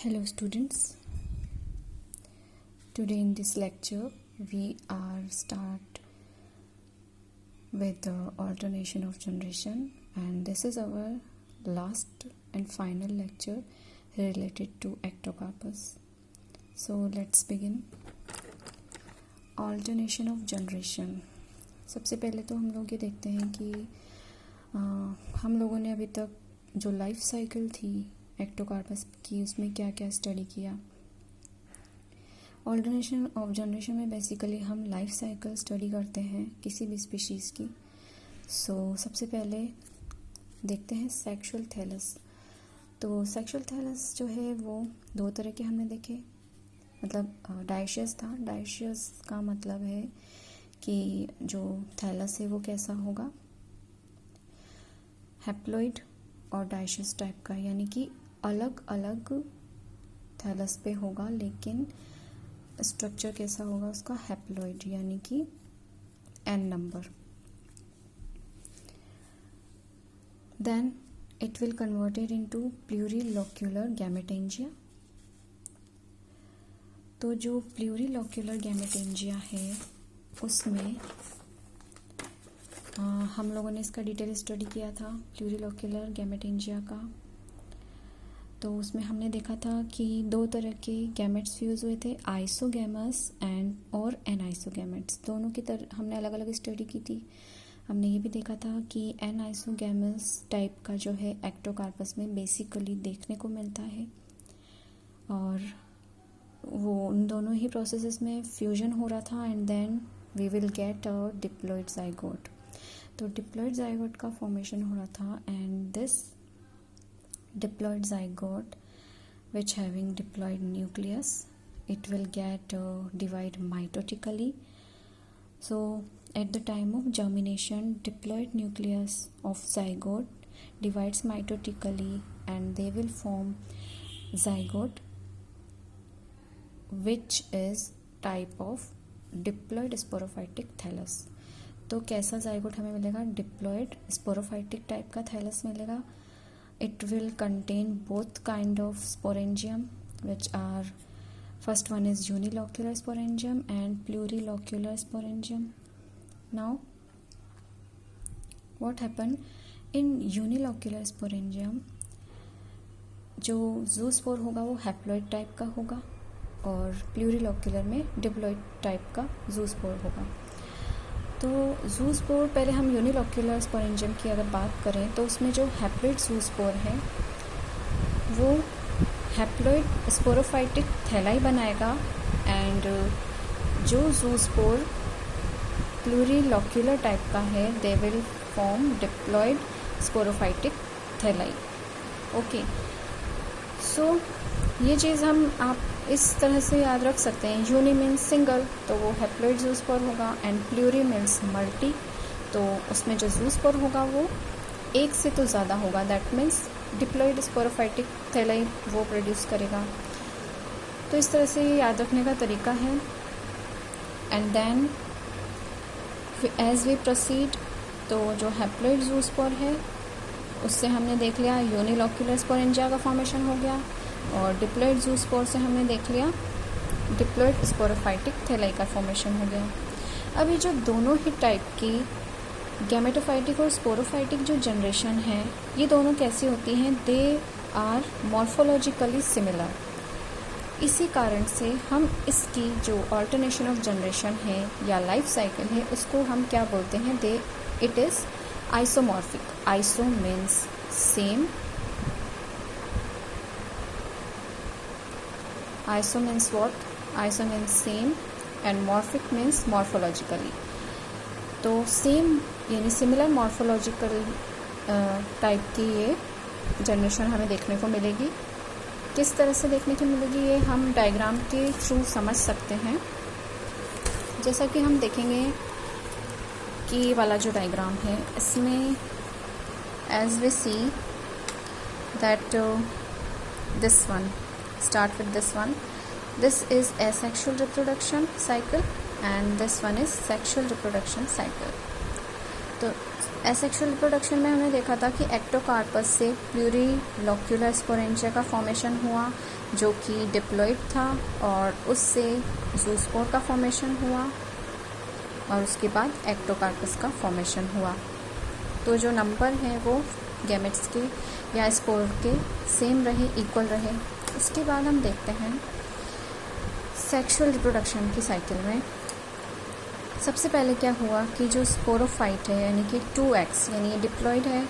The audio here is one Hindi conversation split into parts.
Hello students, today in this lecture we are start with the alternation of generation, and this is our last and final lecture related to ectocarpus. So let's begin. Alternation of generation. सबसे पहले तो हम लोग ये देखते हैं कि हम लोगों ने अभी तक जो लाइफ साइकिल थी एक्टोकार्पस की उसमें क्या क्या स्टडी किया. ऑल्टरनेशन ऑफ जनरेशन में बेसिकली हम लाइफ साइकिल स्टडी करते हैं किसी भी स्पीशीज़ की. सबसे पहले देखते हैं सेक्सुअल थैलस. तो सेक्सुअल थैलस जो है वो दो तरह के हमने देखे, मतलब डायशियस था. डायशियस का मतलब है कि जो थैलस है वो कैसा होगा, हैप्लॉइड और डायशियस टाइप का, यानी कि अलग अलग थैलस पे होगा लेकिन स्ट्रक्चर कैसा होगा उसका, हैप्लॉइड, यानी कि n number. Then it will converted into plurilocular gametangia. तो जो प्लूरिलोक्यूलर गैमेटेंजिया है उसमें हम लोगों ने इसका डिटेल स्टडी किया था प्लूरिलोक्यूलर गैमेटेंजिया का. तो उसमें हमने देखा था कि दो तरह के गैमेट्स फ्यूज़ हुए थे, आइसोगैमस एंड और एनाइसोगैमेट्स. दोनों की तरह हमने अलग अलग स्टडी की थी. हमने ये भी देखा था कि एनाइसोगैमस टाइप का जो है एक्टोकार्पस में बेसिकली देखने को मिलता है, और वो उन दोनों ही प्रोसेसेस में फ्यूजन हो रहा था and then we will get a diploid zygote. तो डिप्लॉइड जाइगोट का फॉर्मेशन हो रहा था, and this diploid zygote which having diploid nucleus, it will get divide mitotically. So at the time of germination, diploid nucleus of zygote divides mitotically and they will form zygote which is type of diploid sporophytic thallus. तो कैसा zygote हमें मिलेगा, diploid sporophytic टाइप का thallus मिलेगा. It will contain both kind of sporangium, which are first one is unilocular sporangium and plurilocular sporangium. Now what happen in unilocular sporangium, जो जूस्पोर होगा वो हैप्लॉइड टाइप का होगा और प्लूरिलोक्यूलर में डिप्लॉइड टाइप का जूस्पोर होगा. तो जूस्पोर, पहले हम यूनिलोक्यूलर स्पोरेंजियम की अगर बात करें तो उसमें जो हैप्लॉइड जूस्पोर है वो हैप्लॉइड स्पोरोफाइटिक थैलाई बनाएगा, एंड जो जूस्पोर प्लूरिलोक्यूलर टाइप का है they will form diploid sporophytic thalli. Okay, so ये चीज़ आप इस तरह से याद रख सकते हैं. यूनि मीन्स सिंगल, तो वो हैप्लॉइड जूस्पोर होगा, एंड प्लूरी मीन्स मल्टी, तो उसमें जो जूस्पोर होगा वो एक से तो ज़्यादा होगा. दैट मीन्स डिप्लॉइड स्पोरोफाइटिक थैलाई वो प्रोड्यूस करेगा. तो इस तरह से याद रखने का तरीका है. And then as we proceed, तो जो हैप्लॉइड जूस्पोर है उससे हमने देख लिया यूनिलोक्यूलर स्पोरेंजिया का फॉर्मेशन हो गया, और डिप्लॉइड जूस्पोर से हमने देख लिया डिप्लॉइड स्पोरोफाइटिक थैलाई का फॉर्मेशन हो गया. अभी जो दोनों ही टाइप की गैमेटोफाइटिक और स्पोरोफाइटिक जो जनरेशन है ये दोनों कैसी होती हैं, दे आर मॉर्फोलॉजिकली सिमिलर. इसी कारण से हम इसकी जो ऑल्टरनेशन ऑफ जनरेशन है या लाइफ साइकिल है उसको हम क्या बोलते हैं, they it is isomorphic. Iso means same, iso means what, iso means same and morphic means morphologically. तो सेम यानी सिमिलर मॉर्फोलॉजिकल टाइप की ये जनरेशन हमें देखने को मिलेगी. किस तरह से देखने को मिलेगी ये हम डायग्राम के थ्रू समझ सकते हैं. जैसा कि हम देखेंगे कि ये वाला जो डायग्राम है इसमें as we see that this one, start with this one. This is asexual reproduction cycle and this one is sexual reproduction cycle. तो एसेक्सुअल रिप्रोडक्शन में हमने देखा था कि एक्टोकार्पस से प्लूरिलोक्यूलर स्पोरेंजिया का फॉर्मेशन हुआ जो कि डिप्लॉइड था, और उससे जूस्पोर का फॉर्मेशन हुआ, और उसके बाद एक्टोकार्पस का फॉर्मेशन हुआ। तो जो नंबर हैं वो गैमेट्स के या स्पोर के सेम रहे, इक्वल रहे। उसके बाद हम देखते हैं सेक्सुअल रिप्रोडक्शन की साइकिल में सबसे पहले क्या हुआ कि जो स्पोरोफाइट है यानी कि 2x यानी ये डिप्लॉइड है,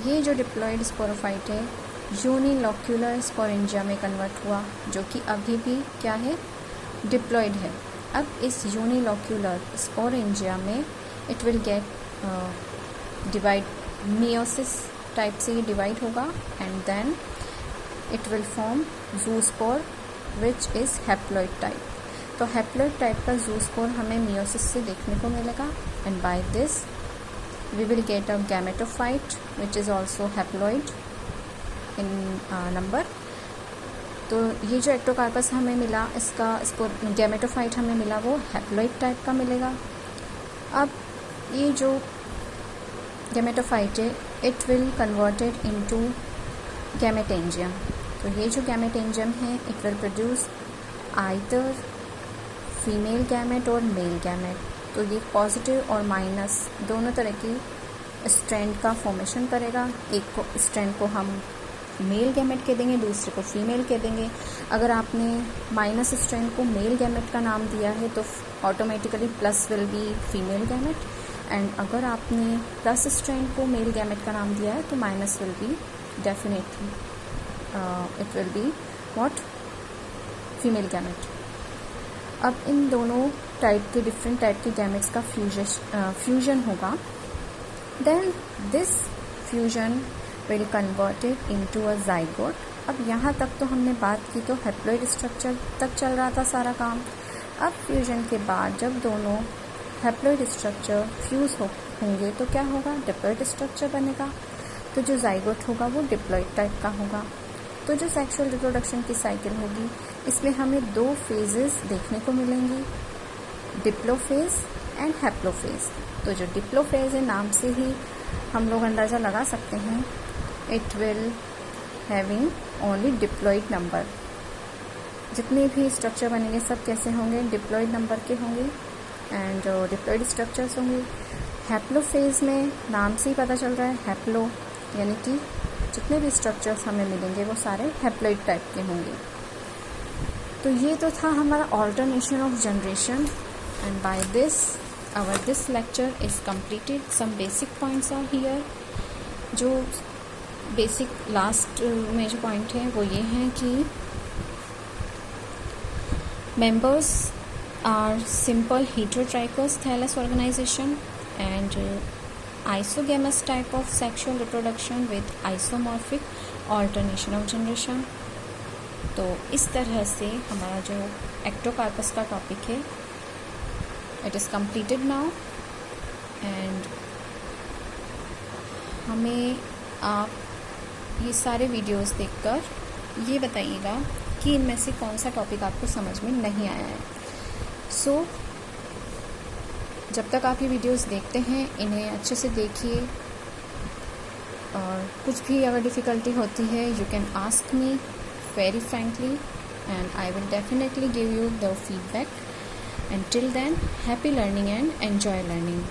ये जो डिप्लॉइड स्पोरोफाइट है यूनिलोक्यूलर स्पोरेंजिया में कन्वर्ट हुआ, जो कि अभी भी क्या है, डिप्लॉइड है। अब इस यूनिलोक्यूलर स्पोरेंजिया में it will get divide, meiosis type से ये डिवाइड होगा, and then it will form zoospore which is haploid type. तो हैप्लॉइड टाइप का जूस्पोर हमें मियोसिस से देखने को मिलेगा, and by this we will get a gametophyte which is also haploid in number. तो ये जो एक्टोकार्पस हमें मिला, इसका गैमेटोफाइट हमें मिला वो हैप्लॉइड टाइप का मिलेगा। अब ये जो गैमेटोफाइट है इट विल कन्वर्टेड इनटू गैमेटेंजियम। तो ये जो गैमेटेंजियम है it will produce either female gamete और मेल गैमेट। तो ये पॉजिटिव और माइनस दोनों तरह की स्ट्रैंड का फॉर्मेशन करेगा। एक को स्ट्रैंड को हम मेल गैमेट कह देंगे, दूसरे को फीमेल कह देंगे। अगर आपने माइनस स्ट्रैंड को मेल गैमेट का नाम दिया है तो automatically plus will be female gamete, and अगर आपने प्लस स्ट्रैंड को मेल गैमेट का नाम दिया है तो minus will be definitely it will be what, female gamete. अब इन दोनों टाइप के डिफरेंट टाइप के गैमेट्स का फ्यूजन होगा, then this fusion will converted into a zygote. अब यहाँ तक तो हमने बात की तो हैप्लॉइड स्ट्रक्चर तक चल रहा था सारा काम। अब फ्यूजन के बाद जब दोनों हैप्लॉइड स्ट्रक्चर फ्यूज होंगे तो क्या होगा, डिप्लॉइड स्ट्रक्चर बनेगा। तो जो जाइगोट होगा वो डिप्लॉइड टाइप का होगा। तो जो सेक्सुअल रिप्रोडक्शन की साइकिल होगी इसमें हमें 2 फेजेस देखने को मिलेंगी, डिप्लोफेज एंड हैप्लोफेज। तो जो डिप्लोफेज है नाम से ही हम लोग अंदाज़ा लगा सकते हैं, it will having only diploid number. जितने भी स्ट्रक्चर बनेंगे सब कैसे होंगे, डिप्लॉइड नंबर के होंगे एंड डिप्लॉइड स्ट्रक्चर्स होंगे। हैप्लोफेज में नाम से ही पता चल रहा है, हैप्लो यानी कि जितने भी स्ट्रक्चर्स हमें मिलेंगे वो सारे हैप्लॉइड टाइप के होंगे। तो ये तो था हमारा alternation of generation, and by this our this lecture is completed. Some basic points are here. जो बेसिक लास्ट में जो पॉइंट है वो ये हैं कि members are simple heterotrichous thallus organization and isogamous type of sexual reproduction with isomorphic alternation of generation। तो इस तरह से हमारा जो एक्टोकार्पस का टॉपिक है it is completed now, and हमें आप ये सारे वीडियोस देखकर ये बताइएगा कि इनमें से कौन सा टॉपिक आपको समझ में नहीं आया है। सो जब तक आप ये वीडियोस देखते हैं इन्हें अच्छे से देखिए, और कुछ भी अगर डिफ़िकल्टी होती है you can ask me very frankly and I will definitely give you the feedback. And till than happy learning and enjoy learning.